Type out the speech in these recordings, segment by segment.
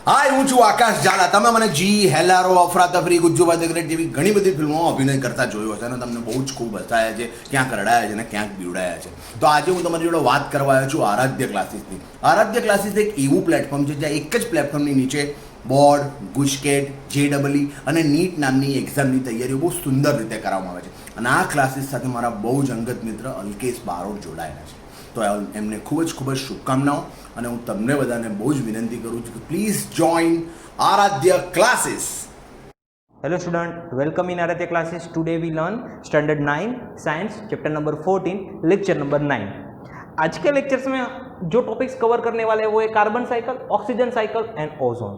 હાય હું છું આકાશ ઝાલા. તમે મને જી, હેલારો, અફરાતફરી, ગુજ્જુભાઈ ધ ગ્રેટ જેવી ઘણી બધી ફિલ્મોમાં અભિનય કરતા જોયો હશે અને તમને બહુ જ ખૂબ હસાયા છે, ક્યાંક રડાયા છે અને ક્યાંક બીવડાયા છે. તો આજે હું તમારી જોડે વાત કરવા આવ્યો છું આરાધ્ય ક્લાસીસની. આરાધ્ય ક્લાસીસ એક એવું પ્લેટફોર્મ છે જ્યાં એક જ પ્લેટફોર્મની નીચે બોર્ડ, ગુજકેટ, જેડબલઈ અને નીટ નામની એક્ઝામની તૈયારીઓ બહુ સુંદર રીતે કરવામાં આવે છે. અને આ ક્લાસીસ સાથે મારા બહુ જ અંગત મિત્ર અલ્કેશ બારોટ જોડાયેલા છે. તો એમને ખૂબ જ શુભકામનાઓ અને હું તમને બધાને બહુ જ વિનંતી કરું છું કે please join Aaradhya classes. Hello student, welcome in Aradhya classes. Today we learn standard 9 science chapter number 14 lecture number 9. आज के लेक्चर्स में जो टॉपिक्स कवर करने वाले हैं वो है carbon cycle, oxygen cycle and ozone.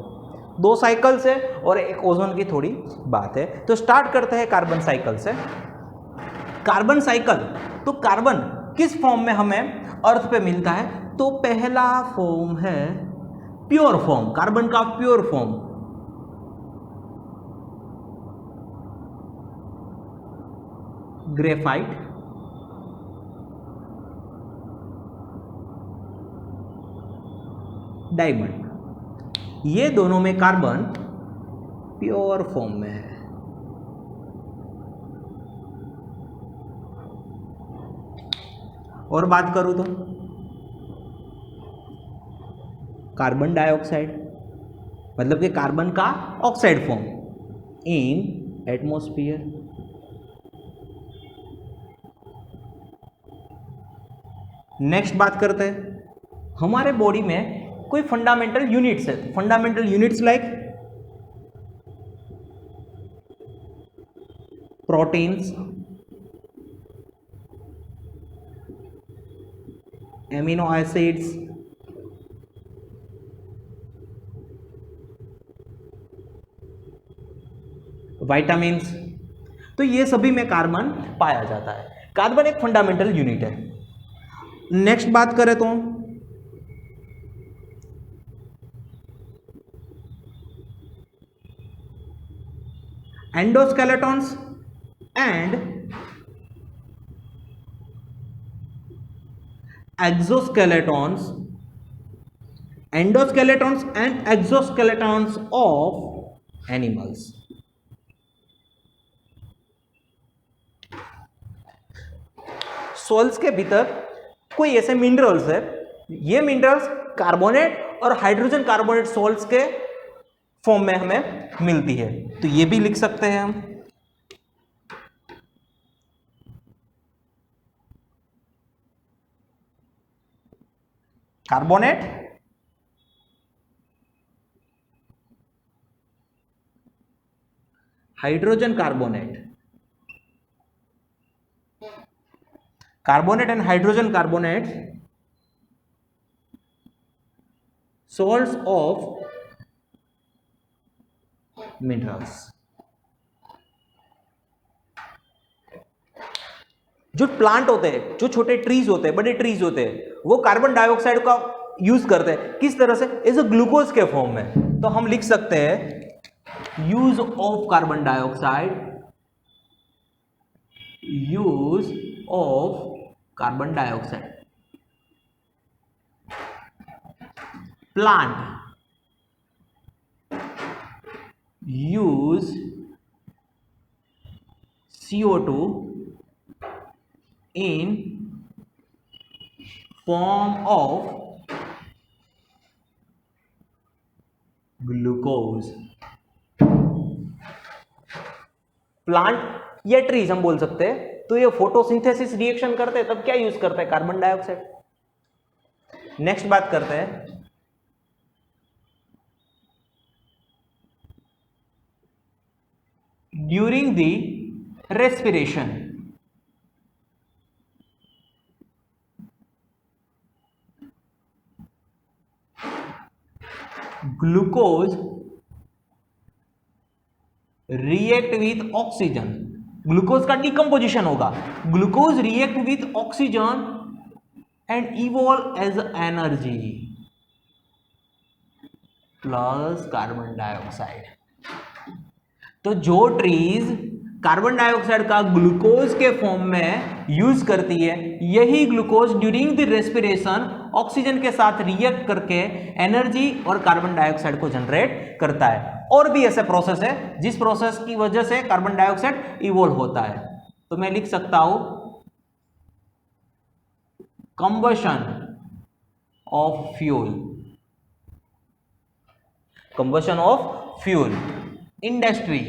दो साइकिल्स है और एक ओजोन की थोड़ी बात है. तो स्टार्ट करते हैं कार्बन साइकिल से. कार्बन साइकिल, तो कार्बन किस फॉर्म में हमें अर्थ पे मिलता है? तो पहला फॉर्म है प्योर फॉर्म, कार्बन का प्योर फॉर्म. ग्रेफाइट, डायमंड, ये दोनों में कार्बन प्योर फॉर्म में है. और बात करूं तो कार्बन डाइऑक्साइड, मतलब कि कार्बन का oxide form in atmosphere. Next बात करते हैं हमारे बॉडी में कोई फंडामेंटल यूनिट्स है. Fundamental units like proteins, amino acids, vitamins, तो ये सभी में कार्बन पाया जाता है. कार्बन एक फंडामेंटल यूनिट है. नेक्स्ट बात करें तो endoskeletons and exoskeletons, endoskeletons and exoskeletons of animals. Salts के भीतर कोई ऐसे मिनरल्स है, ये मिनरल्स कार्बोनेट और हाइड्रोजन कार्बोनेट सोल्स के फॉर्म में हमें मिलती है. तो ये भी लिख सकते हैं हम. Carbonate, hydrogen carbonate, carbonate and hydrogen carbonate salts of minerals. जो प्लांट होते हैं, जो छोटे ट्रीज होते हैं, बड़े ट्रीज होते हैं, वो कार्बन डाइऑक्साइड का यूज करते हैं. किस तरह से? एज अ ग्लूकोज के फॉर्म में. तो हम लिख सकते हैं use of carbon dioxide, use of carbon dioxide. Plant use CO2 in form of glucose. Plant या ट्रीज हम बोल सकते हैं. तो ये फोटोसिंथेसिस रिएक्शन करते हैं, तब क्या यूज करते हैं? Carbon dioxide. नेक्स्ट बात करते हैं during the respiration. Glucose react with oxygen. Glucose का डिकम्पोजिशन होगा. Glucose react with oxygen and evolve as energy plus carbon dioxide. तो जो ट्रीज कार्बन डाइऑक्साइड का ग्लूकोज के फॉर्म में यूज करती है। यही glucose during the respiration oxygen के साथ रिएक्ट करके एनर्जी और कार्बन डाइऑक्साइड को जनरेट करता है। और भी ऐसे प्रोसेस है जिस प्रोसेस की वजह से कार्बन डाइऑक्साइड इवोल्व होता है। तो मैं लिख सकता हूं combustion of fuel, combustion of fuel, industry,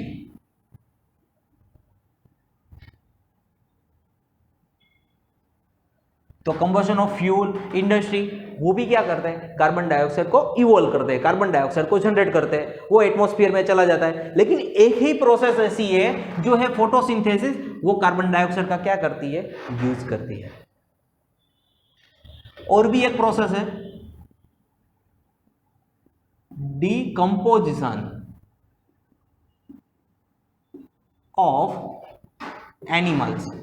तो कंबशन ऑफ फ्यूल, इंडस्ट्री, वो भी क्या करते हैं, कार्बन डाइऑक्साइड को इवोल्व करते हैं, कार्बन डाइऑक्साइड को जनरेट करते हैं, वो एटमॉस्फेयर में चला जाता है। लेकिन एक ही प्रोसेस ऐसी है जो है फोटोसिंथेसिस, वो कार्बन डाइऑक्साइड का क्या करती है, यूज करती है। और भी एक प्रोसेस है decomposition of animals,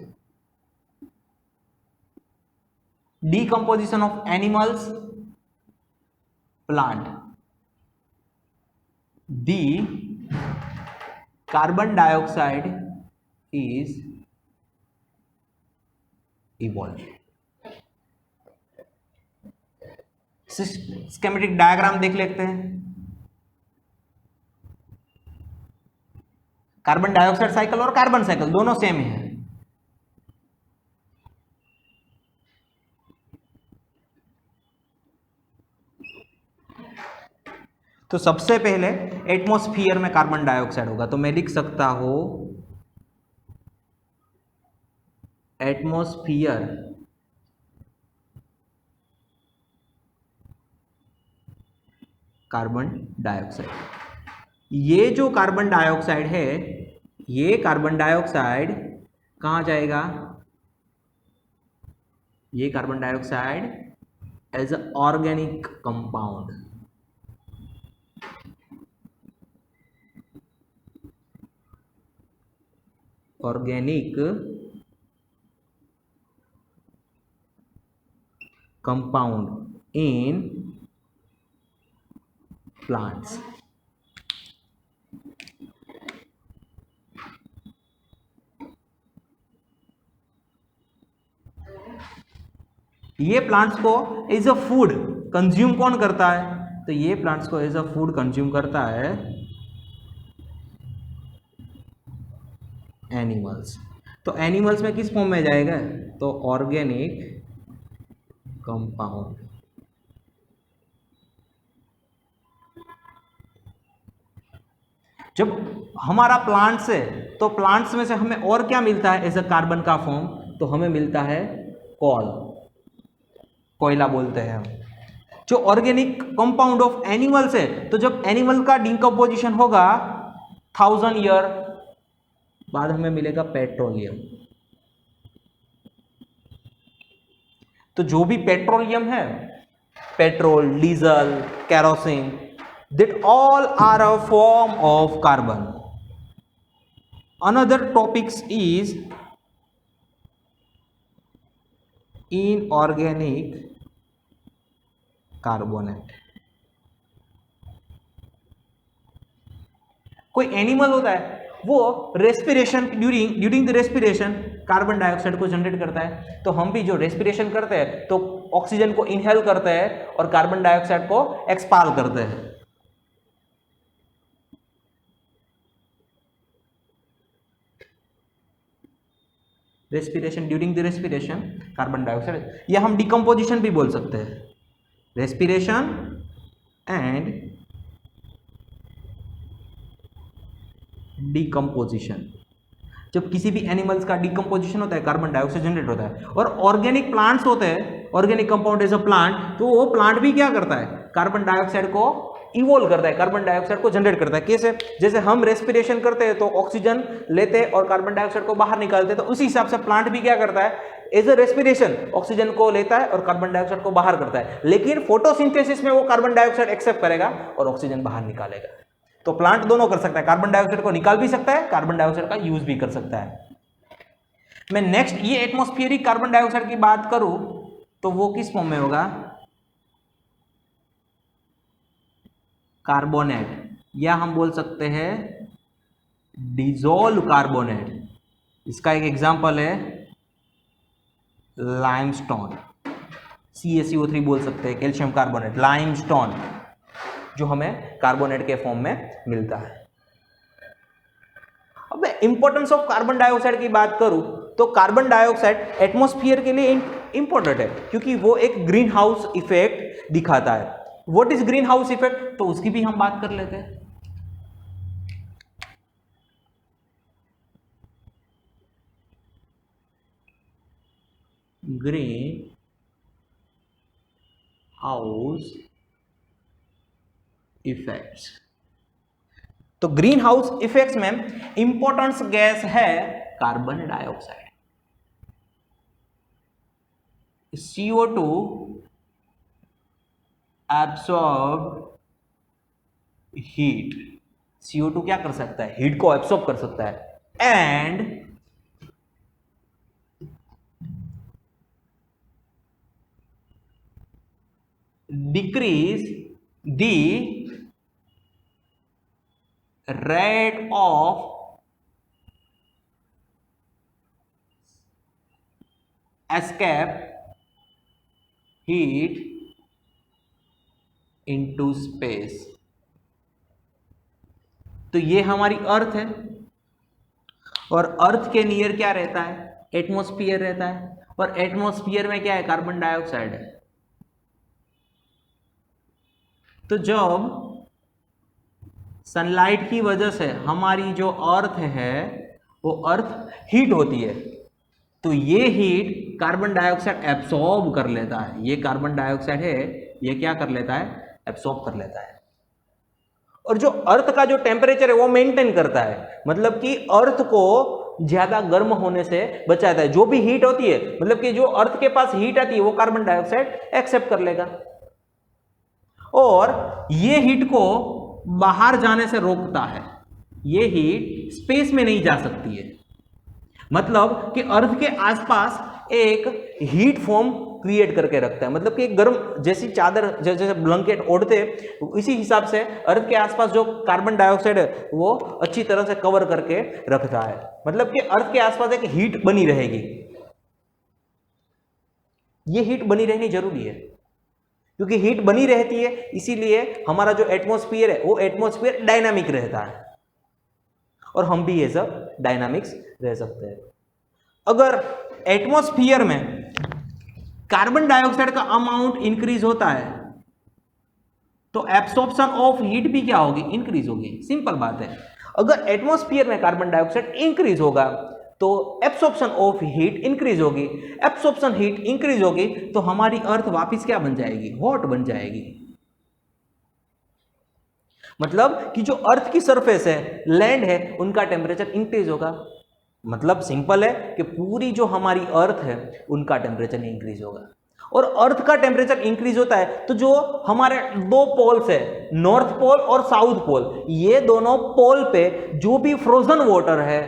decomposition of animals, plant, the carbon dioxide is evolved। Schematic diagram देख लेते हैं। कार्बन डाइऑक्साइड साइकिल और कार्बन साइकिल दोनों सेम है। तो सबसे पहले एटमॉस्फेयर में कार्बन डाइऑक्साइड होगा, तो मैं लिख सकता हूं एटमॉस्फेयर कार्बन डाइऑक्साइड। ये जो कार्बन डाइऑक्साइड है, ये कार्बन डाइऑक्साइड कहां जाएगा, ये carbon dioxide as a organic compound, organic compound in plants. ये प्लांट्स को एज अ फूड कंज्यूम कौन करता है, तो ये प्लांट्स को एज अ फूड कंज्यूम करता है एनिमल्स। तो एनिमल्स में किस फॉर्म में जाएगा, तो ऑर्गेनिक कंपाउंड। जब हमारा प्लांट्स है तो प्लांट्स में से हमें और क्या मिलता है एज अ कार्बन का फॉर्म, तो हमें मिलता है कॉल, कोयला बोलते हैं हम। जो ऑर्गेनिक कंपाउंड ऑफ एनिमल्स है, तो जब एनिमल का डिकम्पोजिशन होगा 1000 ईयर बाद हमें मिलेगा पेट्रोलियम। तो जो भी पेट्रोलियम है, petrol, diesel, kerosene, that all are a form of carbon. Another topics is inorganic carbonate. कोई एनिमल होता है, वो respiration during the respiration carbon dioxide को जनरेट करता है। तो हम भी जो रेस्पिरेशन करते हैं तो ऑक्सीजन को इनहेल करते हैं और कार्बन डाइऑक्साइड को एक्सपाल करते हैं। Respiration during the respiration carbon dioxide, या हम डिकम्पोजिशन भी बोल सकते हैं, रेस्पिरेशन एंड डिकम्पोजिशन। जब किसी भी एनिमल्स का डिकम्पोजिशन होता है कार्बन डाइऑक्साइड जनरेट होता है। और ऑर्गेनिक प्लांट्स होते हैं, organic compound as a plant, तो वो प्लांट भी क्या करता है, कार्बन डाइऑक्साइड को इवोल्व करता है, कार्बन डाइऑक्साइड को जनरेट करता है। कैसे, जैसे हम रेस्पिरेशन करते हैं तो ऑक्सीजन लेते हैं और कार्बन डाइऑक्साइड को बाहर निकालते हैं, तो उसी हिसाब से प्लांट भी क्या करता है, एज अ रेस्पिरेशन ऑक्सीजन को लेता है और कार्बन डाइऑक्साइड को बाहर करता है। लेकिन फोटोसिंथेसिस में वो कार्बन डाइऑक्साइड एक्सेप्ट करेगा और ऑक्सीजन बाहर निकालेगा। तो प्लांट दोनों कर सकता है, कार्बन डाइऑक्साइड को निकाल भी सकता है, कार्बन डाइऑक्साइड का यूज भी कर सकता है। मैं नेक्स्ट ये एटमॉस्फेरिक कार्बन डाइऑक्साइड की बात करूं तो वो किस फॉर्म में होगा, कार्बोनेट, या हम बोल सकते हैं डिजोल्व कार्बोनेट। इसका एक एग्जाम्पल है लाइमस्टोन, CaCO3 बोल सकते हैं, कैल्शियम कार्बोनेट, लाइमस्टोन, जो हमें कार्बोनेट के फॉर्म में मिलता है। अब मैं इंपॉर्टेंस ऑफ कार्बन डाइऑक्साइड की बात करूं तो कार्बन डाइऑक्साइड एटमॉस्फेयर के लिए इंपॉर्टेंट है, क्योंकि वो एक ग्रीन हाउस इफेक्ट दिखाता है। What is green house effect, तो उसकी भी हम बात कर लेते हैं। ग्रीन हाउस इफेक्ट्स, तो ग्रीन हाउस इफेक्ट्स में इंपॉर्टेंस गैस है carbon dioxide. CO2 absorb heat, CO2 क्या कर सकता है, हीट को एब्सॉर्ब कर सकता है, and decrease the rate of escape heat into space। तो ये हमारी अर्थ है, और अर्थ के नियर क्या रहता है, एटमॉस्फेयर रहता है, और एटमॉस्फेयर में क्या है, कार्बन डाइऑक्साइड है। तो जब सनलाइट की वजह से हमारी जो अर्थ है वो अर्थ हीट होती है, तो ये हीट कार्बन डाइऑक्साइड एब्सॉर्ब कर लेता है। ये कार्बन डाइऑक्साइड है, ये क्या कर लेता है, एब्सॉर्ब कर लेता है। और जो अर्थ का जो टेम्परेचर है वो मेंटेन करता है, मतलब कि अर्थ को ज्यादा गर्म होने से बचाता है। जो भी हीट होती है, मतलब कि जो अर्थ के पास हीट आती है वो कार्बन डाइऑक्साइड एक्सेप्ट कर लेगा, और ये हीट को बाहर जाने से रोकता है। ये हीट स्पेस में नहीं जा सकती है, मतलब कि अर्थ के आसपास एक हीट फॉर्म क्रिएट करके रखता है। मतलब कि एक गर्म जैसी चादर, जैसे ब्लैंकेट ओढ़ते, इसी हिसाब से अर्थ के आसपास जो कार्बन डाइऑक्साइड है वो अच्छी तरह से कवर करके रखता है। मतलब कि अर्थ के आसपास एक हीट बनी रहेगी। ये हीट बनी रहनी जरूरी है, क्योंकि हीट बनी रहती है, इसीलिए हमारा जो एटमॉस्फेयर है वो एटमॉस्फेयर डायनामिक रहता है, और हम भी ये सब डायनामिक्स रह सकते हैं। अगर एटमॉस्फेयर में कार्बन डाइऑक्साइड का अमाउंट इंक्रीज होता है तो एब्सॉर्प्शन ऑफ हीट भी क्या होगी, इंक्रीज होगी। सिंपल बात है, अगर एटमॉस्फेयर में कार्बन डाइऑक्साइड इंक्रीज होगा तो एब्सॉर्प्शन ऑफ हीट इंक्रीज होगी। एब्सॉर्प्शन हीट इंक्रीज होगी तो हमारी अर्थ वापस क्या बन जाएगी, हॉट बन जाएगी। मतलब कि जो अर्थ की सरफेस है, लैंड है, उनका टेम्परेचर इंक्रीज होगा। मतलब सिंपल है कि पूरी जो हमारी अर्थ है उनका टेम्परेचर इंक्रीज होगा। और अर्थ का टेम्परेचर इंक्रीज होता है तो जो हमारे दो पोल्स है, नॉर्थ पोल और साउथ पोल, ये दोनों पोल पे जो भी फ्रोजन वाटर है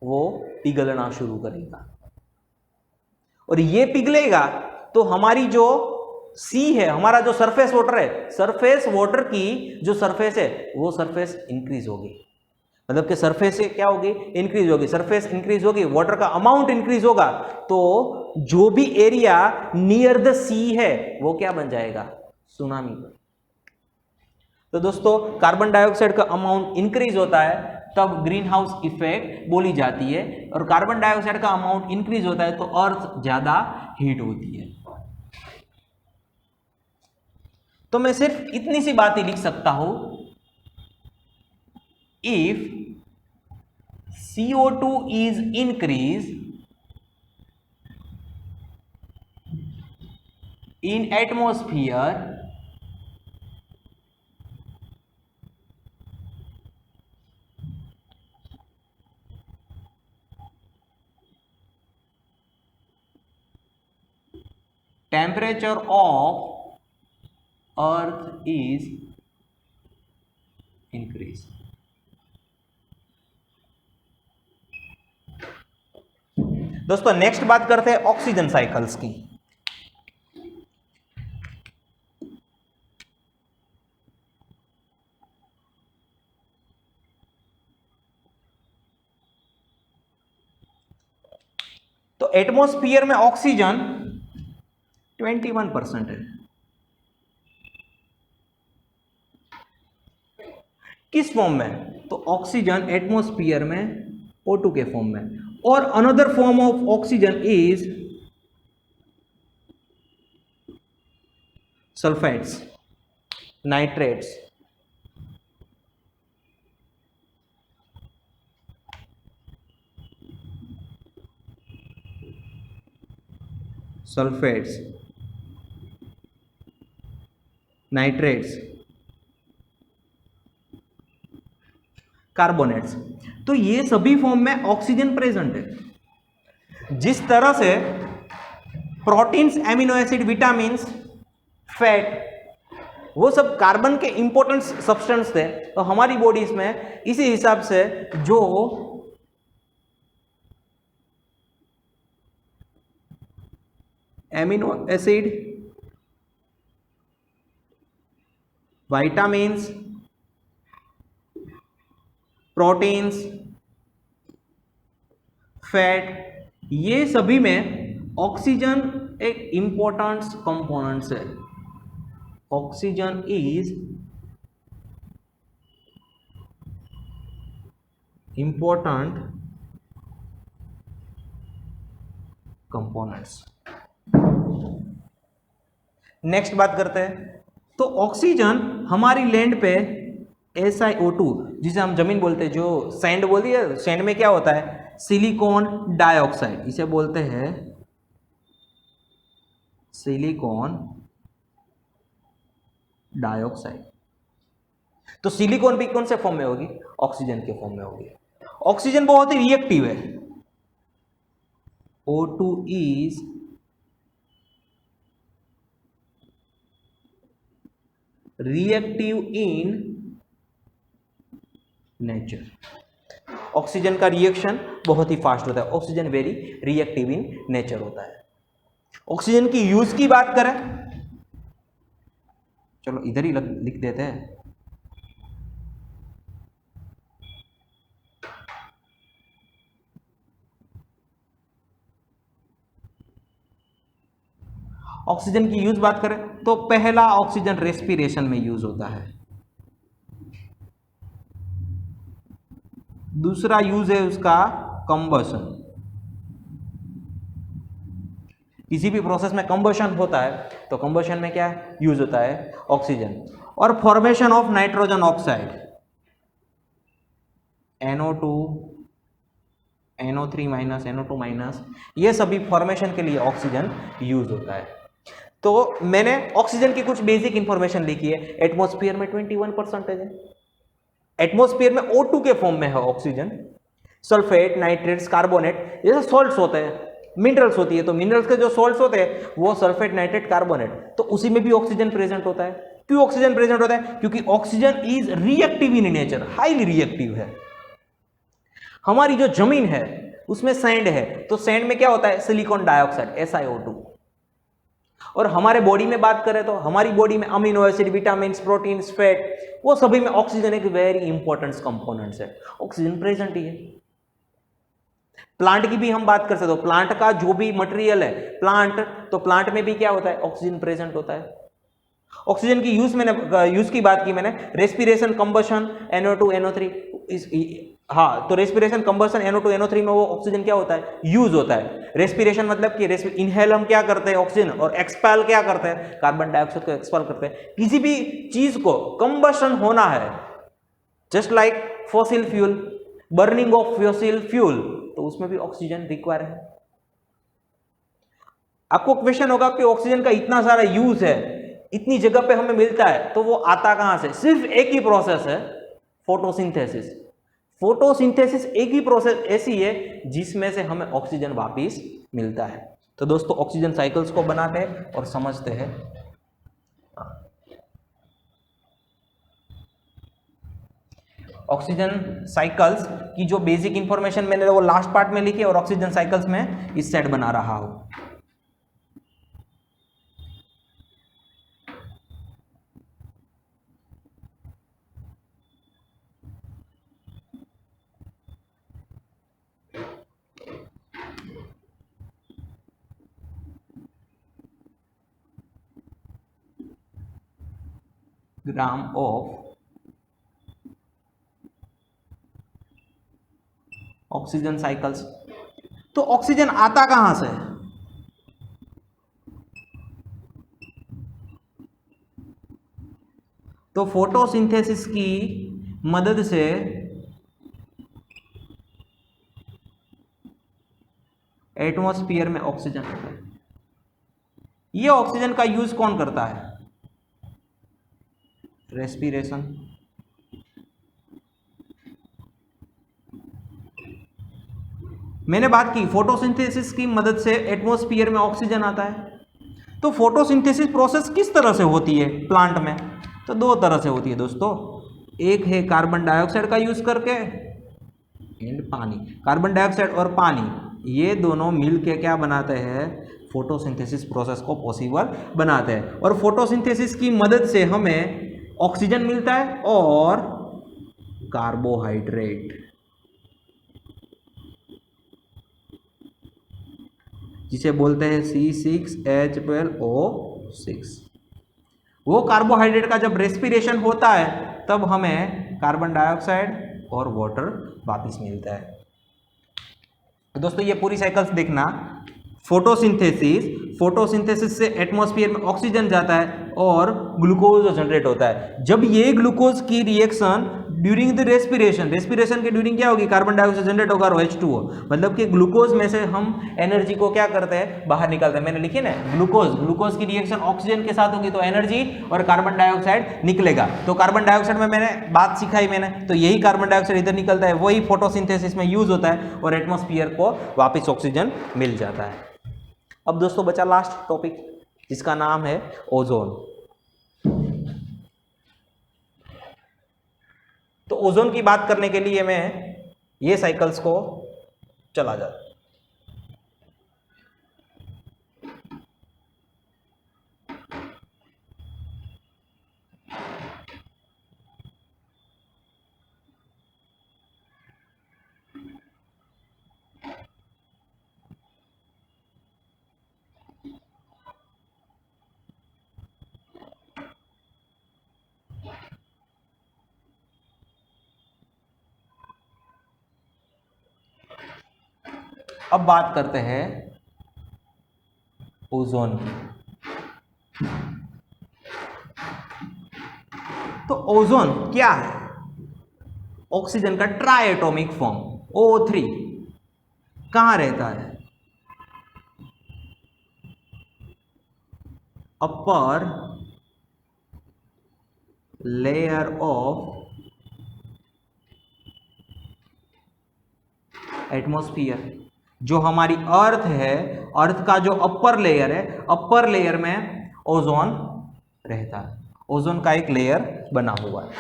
वो पिघलना शुरू करेगा, और ये पिघलेगा तो हमारी जो सी है, हमारा जो सरफेस वाटर है, सरफेस वाटर की जो सरफेस है वो सरफेस इंक्रीज होगी। मतलब कि सरफेस से क्या होगी, इंक्रीज होगी। सरफेस इंक्रीज होगी, वाटर का अमाउंट इंक्रीज होगा, तो जो भी एरिया नियर द सी है वो क्या बन जाएगा, सुनामी। तो दोस्तों कार्बन डाइऑक्साइड का अमाउंट इंक्रीज होता है तब ग्रीन हाउस इफेक्ट बोली जाती है, और कार्बन डाइऑक्साइड का अमाउंट इंक्रीज होता है तो अर्थ ज्यादा हीट होती है। तो मैं सिर्फ इतनी सी बात ही लिख सकता हूं, if CO2 is increased in atmosphere, temperature of earth is increased। दोस्तों नेक्स्ट बात करते हैं ऑक्सीजन साइकिल्स की। तो एटमॉस्फेयर में ऑक्सीजन 21% है। किस फॉर्म में? तो ऑक्सीजन एटमॉस्फेयर में O2 के फॉर्म में। और another form of oxygen is sulphates, nitrates, sulphates, nitrates, carbonates. तो ये सभी फॉर्म में ऑक्सीजन प्रेजेंट है। जिस तरह से proteins, amino acid, vitamins, fat, वो सब कार्बन के इंपॉर्टेंट सब्सटेंस थे, तो हमारी बॉडीज में इसी हिसाब से जो amino acid, vitamins, proteins, fat, ये सभी में ऑक्सीजन एक इंपॉर्टेंट कंपोनेंट्स है। Oxygen is important components. Next बात करते हैं। तो ऑक्सीजन हमारी लैंड पे SiO2, जिसे हम जमीन बोलते हैं, जो सैंड बोलती है, सैंड में क्या होता है? सिलिकॉन डाइऑक्साइड, इसे बोलते हैं सिलिकॉन डाइऑक्साइड। तो सिलिकॉन भी कौन से फॉर्म में होगी? ऑक्सीजन के फॉर्म में होगी। ऑक्सीजन बहुत ही रिएक्टिव है। O2 is reactive in nature. Oxygen का रिएक्शन बहुत ही फास्ट होता है। Oxygen very reactive in nature होता है। ऑक्सीजन की यूज की बात करें, चलो इधर ही लिख देते हैं। ऑक्सीजन की यूज बात करें तो पहला ऑक्सीजन रेस्पिरेशन में यूज होता है। दूसरा यूज है उसका कंबशन। किसी भी प्रोसेस में कंबशन होता है तो कंबशन में क्या यूज होता है? ऑक्सीजन। और formation of nitrogen oxide, NO2, NO3 minus, NO2 minus, ये सभी फॉर्मेशन के लिए ऑक्सीजन यूज होता है। तो मैंने ऑक्सीजन की कुछ बेसिक इंफॉर्मेशन लिखी है। एटमॉस्फेयर में 21% है। एटमॉस्फेयर में O2 के फॉर्म में है ऑक्सीजन। सल्फेट, नाइट्रेट्स, कार्बोनेट, ये सॉल्ट्स होते हैं। मिनरल्स होती है, तो मिनरल्स के जो सॉल्ट्स होते हैं वो सल्फेट, नाइट्रेट, कार्बोनेट, तो उसी में भी ऑक्सीजन प्रेजेंट होता है। क्यों ऑक्सीजन प्रेजेंट होता है? क्योंकि oxygen is reactive in nature, highly reactive है। हमारी जो जमीन है उसमें सैंड है, तो सैंड में क्या होता है? Silicon dioxide, SiO2। और हमारे बॉडी में बात करें तो हमारी बॉडी में amino acid, vitamins, proteins, fat, वो सभी में ऑक्सीजन एक वेरी इंपॉर्टेंट कंपोनेंट्स है। ऑक्सीजन प्रेजेंट ही है। प्लांट की भी हम बात कर सकते हो। प्लांट का जो भी मटेरियल है, प्लांट में भी क्या होता है? ऑक्सीजन प्रेजेंट होता है। ऑक्सीजन की यूज की बात की मैंने। रेस्पिरेशन, कंबशन, NO2, NO3, हाँ, तो रेस्पिरेशन, कंबशन, NO2, NO3 में वो ऑक्सीजन क्या होता है? यूज होता है। रेस्पिरेशन मतलब कि इनहेल हम क्या करते हैं? ऑक्सीजन, और एक्सपेल क्या करते हैं? कार्बन डाइऑक्साइड को एक्सपेल करते हैं। किसी भी चीज को कंबशन होना है, just like fossil fuel, burning of fossil fuel, तो उसमें भी ऑक्सीजन रिक्वायर है। आपको क्वेश्चन होगा कि ऑक्सीजन का इतना सारा यूज है, इतनी जगह पे हमें मिलता है, तो वो आता कहां से? सिर्फ एक ही प्रोसेस है, फोटोसिंथेसिस। फोटोसिंथेसिस एक ही प्रोसेस ऐसी है जिसमें से हमें ऑक्सीजन वापिस मिलता है। तो दोस्तों ऑक्सीजन साइकिल्स को बनाते हैं और समझते हैं। ऑक्सीजन साइकिल्स की जो बेसिक इंफॉर्मेशन मैंने वो लास्ट पार्ट में लिखी और ऑक्सीजन साइकिल्स में इस सेट बना रहा हूं। Gram of oxygen cycles. तो ऑक्सीजन आता कहां से? तो फोटोसिंथेसिस की मदद से एटमॉस्फेयर में ऑक्सीजन होता है। ये ऑक्सीजन का यूज कौन करता है? रेस्पिरेशन। मैंने बात की फोटोसिंथेसिस की मदद से एटमॉस्फेयर में ऑक्सीजन आता है। तो फोटोसिंथेसिस प्रोसेस किस तरह से होती है प्लांट में? तो दो तरह से होती है दोस्तों, एक है कार्बन डाइऑक्साइड का यूज करके एंड पानी। कार्बन डाइऑक्साइड और पानी ये दोनों मिलके क्या बनाते हैं? फोटोसिंथेसिस प्रोसेस को पॉसिबल बनाते हैं। और फोटोसिंथेसिस की मदद से हमें ऑक्सीजन मिलता है और कार्बोहाइड्रेट, जिसे बोलते हैं C6H12O6। वो कार्बोहाइड्रेट का जब रेस्पिरेशन होता है तब हमें कार्बन डाइऑक्साइड और वाटर वापस मिलता है। तो दोस्तों ये पूरी साइकिल्स देखना, फोटोसिंथेसिस से एटमॉस्फेयर में ऑक्सीजन जाता है और ग्लूकोज जनरेट होता है। जब ये ग्लूकोज की रिएक्शन ड्यूरिंग द रेस्पिरेशन के ड्यूरिंग क्या होगी? कार्बन डाइऑक्साइड जनरेट होगा और H2O, मतलब कि ग्लूकोज में से हम एनर्जी को क्या करते हैं? बाहर निकालते हैं। मैंने लिखी ना, ग्लूकोज की रिएक्शन ऑक्सीजन के साथ होगी तो एनर्जी और कार्बन डाइऑक्साइड निकलेगा। तो कार्बन डाइऑक्साइड में मैंने बात सिखाई मैंने, तो यही कार्बन डाइऑक्साइड इधर निकलता है, वही फोटोसिंथेसिस में यूज होता है और एटमॉस्फेयर को वापिस ऑक्सीजन मिल जाता है। अब दोस्तों बचा लास्ट टॉपिक जिसका नाम है ओजोन। तो ओजोन की बात करने के लिए मैं ये साइकिल्स को चला जाता। अब बात करते हैं ओजोन की। तो ओजोन क्या है? ऑक्सीजन का ट्राई एटॉमिक फॉर्म O3 कहां रहता है? Upper layer of atmosphere. जो हमारी अर्थ है, अर्थ का जो अपर लेयर है, अपर लेयर में ओजोन रहता है। ओजोन का एक लेयर बना हुआ है।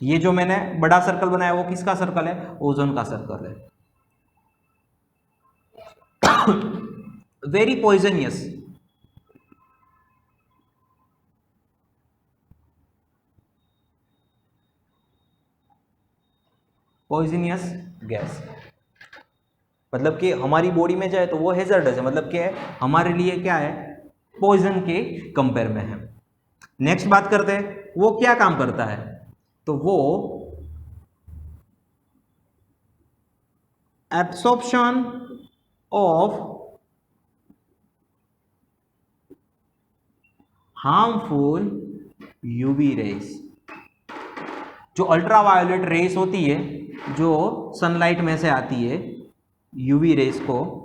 ये जो मैंने बड़ा सर्कल बनाया वो किसका सर्कल है? ओजोन का सर्कल है। वेरी पॉइजनियस, पॉइजनियस गैस, मतलब कि हमारी बॉडी में जाए तो वो हैजर्डस है, मतलब कि हमारे लिए क्या है? पॉइजन के कंपेयर में है। नेक्स्ट बात करते हैं वो क्या काम करता है। तो वो absorption of harmful UV rays. जो अल्ट्रावायोलेट रेस होती है जो सनलाइट में से आती है, यूवी रेस को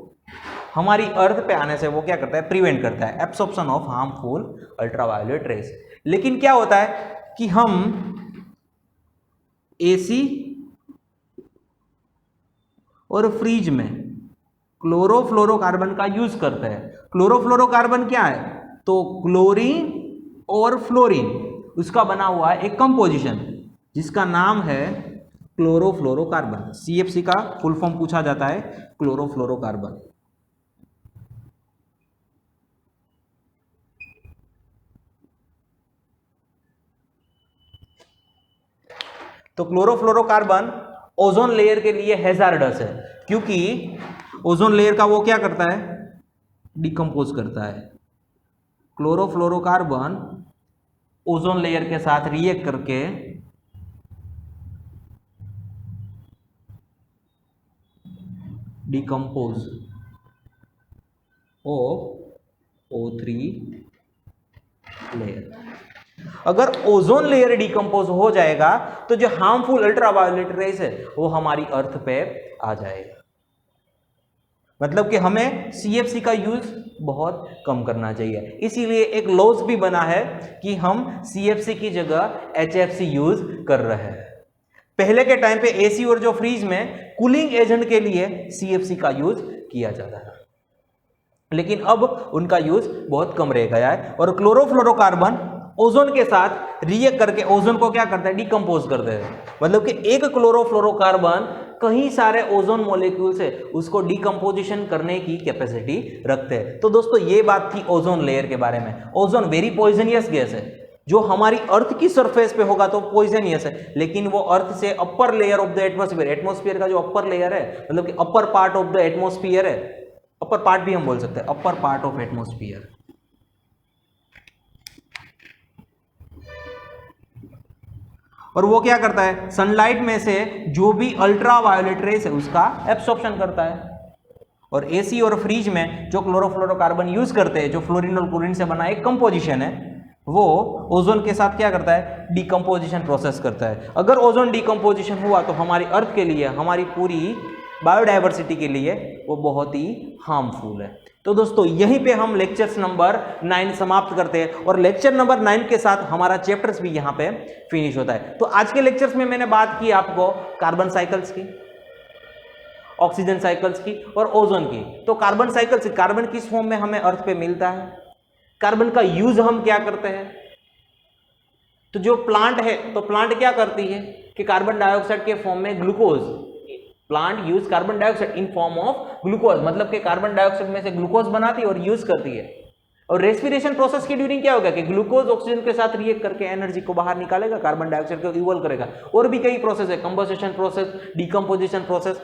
हमारी अर्थ पे आने से वो क्या करता है? प्रिवेंट करता है, absorption of harmful ultraviolet rays. लेकिन क्या होता है कि हम एसी और फ्रिज में क्लोरोफ्लोरोकार्बन का यूज करते हैं। क्लोरोफ्लोरोकार्बन क्या है? तो क्लोरीन और फ्लोरीन, उसका बना हुआ है एक कंपोजिशन जिसका नाम है क्लोरोफ्लोरोकार्बन। CFC का फुल फॉर्म पूछा जाता है क्लोरोफ्लोरोकार्बन। तो क्लोरोफ्लोरोकार्बन ओजोन लेयर के लिए हैजार्डस है, क्योंकि ओजोन लेयर का वो क्या करता है? डिकम्पोज करता है। क्लोरोफ्लोरोकार्बन ओजोन लेयर के साथ रिएक्ट करके डिकम्पोज ऑफ O3 लेयर। अगर ओजोन लेयर डिकम्पोज हो जाएगा तो जो हार्मफुल अल्ट्रावायोलेट रेज है वो हमारी अर्थ पे आ जाएगा। मतलब कि हमें CFC का यूज बहुत कम करना चाहिए। इसीलिए एक लॉज भी बना है कि हम CFC की जगह HFC यूज कर रहे हैं। पहले के टाइम पे एसी और जो फ्रीज में कूलिंग एजेंट के लिए CFC का यूज किया जाता है, लेकिन अब उनका यूज बहुत कम रह गया है। और क्लोरोफ्लोरोकार्बन ओजोन के साथ रिएक्ट करके ओजोन को क्या करता है, डिकम्पोज करते हैं। मतलब कि एक क्लोरोफ्लोरोकार्बन कई सारे ओजोन मॉलिक्यूल्स है उसको डिकम्पोजिशन करने की कैपेसिटी रखते हैं। तो दोस्तों ये बात थी ओजोन लेयर के बारे में। ओजोन वेरी पॉइजनियस गैस है, जो हमारी अर्थ की सरफेस पे होगा तो पॉइजनियस है, लेकिन वो अर्थ से upper layer of the atmosphere, atmosphere का जो अपर लेयर है, मतलब कि upper part of the atmosphere है, अपर पार्ट भी हम बोल सकते हैं, अपर पार्ट ऑफ एटमॉस्फेयर, और वो क्या करता है, सनलाइट में से जो भी अल्ट्रावायोलेट रेस है उसका एब्सॉर्प्शन करता है। और एसी और फ्रीज में जो क्लोरोफ्लोरोकार्बन यूज करते हैं, जो फ्लोरीन और क्लोरीन से बना एक कंपोजिशन है, वो ओजोन के साथ क्या करता है, डिकम्पोजिशन प्रोसेस करता है। अगर ओजोन डिकम्पोजिशन हुआ तो हमारी अर्थ के लिए, हमारी पूरी बायोडाइवर्सिटी के लिए वो बहुत ही हार्मफुल है। तो दोस्तों यहीं पे हम लेक्चर्स नंबर 9 समाप्त करते हैं और लेक्चर नंबर 9 के साथ हमारा चैप्टर्स भी यहाँ पे फिनिश होता है। तो आज के लेक्चर्स में मैंने बात की आपको कार्बन साइकिल्स की, ऑक्सीजन साइकिल्स की और ओजोन की। तो कार्बन साइकिल्स, कार्बन किस फॉर्म में हमें अर्थ पे मिलता है, कार्बन का यूज हम क्या करते हैं। तो जो प्लांट है, तो प्लांट क्या करती है कि कार्बन डाइऑक्साइड के फॉर्म में glucose, plant use carbon dioxide in form of glucose, मतलब कि कार्बन डाइऑक्साइड में से ग्लूकोज बनाती है और यूज करती है। और रेस्पिरेशन प्रोसेस की ड्यूरिंग क्या होगा कि ग्लूकोज ऑक्सीजन के साथ रिएक्ट करके एनर्जी को बाहर निकालेगा, कार्बन डाइऑक्साइड को इवॉल्व करेगा। और भी कई प्रोसेस है, कंबस्टेशन प्रोसेस, डिकम्पोजिशन प्रोसेस।